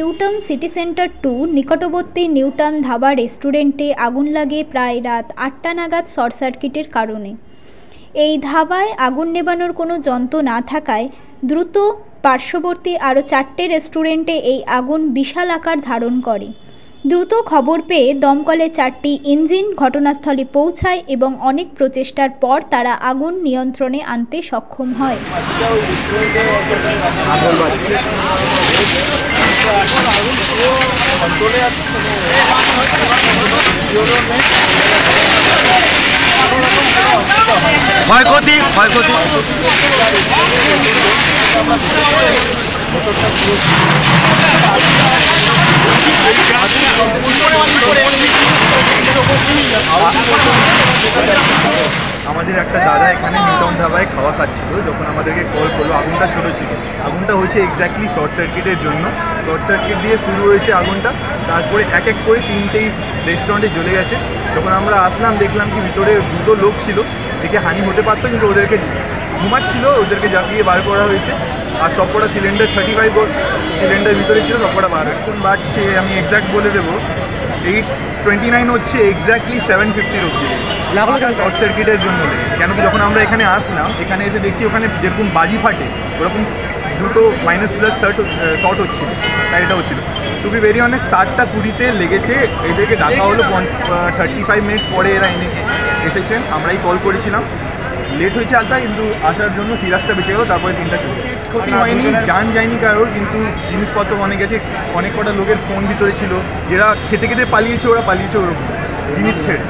New Town city centre 2 নিকটবর্তী নিউটাউন ধাবা রেস্টুরেন্টে আগুন লাগে প্রায় রাত 8টা নাগাদ শর্ট সার্কিটের কারণে। এই ধাবায় আগুন নেভানোর কোনো যন্ত্র না থাকায় দ্রুত পার্শ্ববর্তী আরও 4টে রেস্টুরেন্টে এই আগুন বিশাল আকার ধারণ করে। দ্রুত খবর পেয়ে দমকলের 4টি ইঞ্জিন ঘটনাস্থলে পৌঁছায় এবং অনেক প্রচেষ্টার পর তারা আগুন নিয়ন্ত্রণে আনতে সক্ষম হয়। ক্ষয়ক্ষতি আমাদের একটা দাদা এখানে নিউটাউন ধাবায় খাওয়া খাচ্ছিল, যখন আমাদেরকে কল করলো। আগুনটা ছোটো ছিল, আগুনটা হয়েছে এক্স্যাক্টলি শর্ট সার্কিটের জন্য। শর্ট সার্কিট দিয়ে শুরু হয়েছে আগুনটা, তারপরে এক এক করে 3টেই রেস্টুরেন্টে জ্বলে গেছে। যখন আমরা আসলাম দেখলাম কি ভিতরে 2টো লোক ছিল, যেকে হানি হতে পারতো, কিন্তু ওদেরকে ঘুমাচ্ছিল, ওদেরকে জাগিয়ে বার করা হয়েছে। আর সবকটা সিলিন্ডার 35 সিলিন্ডার ভিতরে ছিল, সবকটা বার। এখন বাজছে আমি এক্স্যাক্ট বলে দেবো 8:29 হচ্ছে, এক্স্যাক্টলি 7:50 অবধি লাগলো শর্ট সার্কিটের জন্য লেগে। কেন কি যখন আমরা এখানে আসলাম, এখানে এসে দেখছি ওখানে যেরকম বাজি ফাটে ওরকম দুটো -+ শর্ট হচ্ছিল, তাই এটা হচ্ছিল। টু বি ভেরি অনেস্ট 7:20 লেগেছে। এদেরকে ডাকা হলো 35 মিনিটস পরে এরা এসেছেন। আমরাই কল করেছিলাম, লেট হয়েছে আলতা, কিন্তু আসার জন্য সিরাজটা বেঁচে গেলো। তারপরে 3টা চলে ক্ষতি হয়নি, যান যায়নি কারোর, কিন্তু জিনিসপত্র অনেক গেছে। অনেক কটা লোকের ফোন ভিতরে ছিল, যারা খেতে খেতে পালিয়েছে, ওরা পালিয়েছে ওরকম জিনিস ছেড়ে।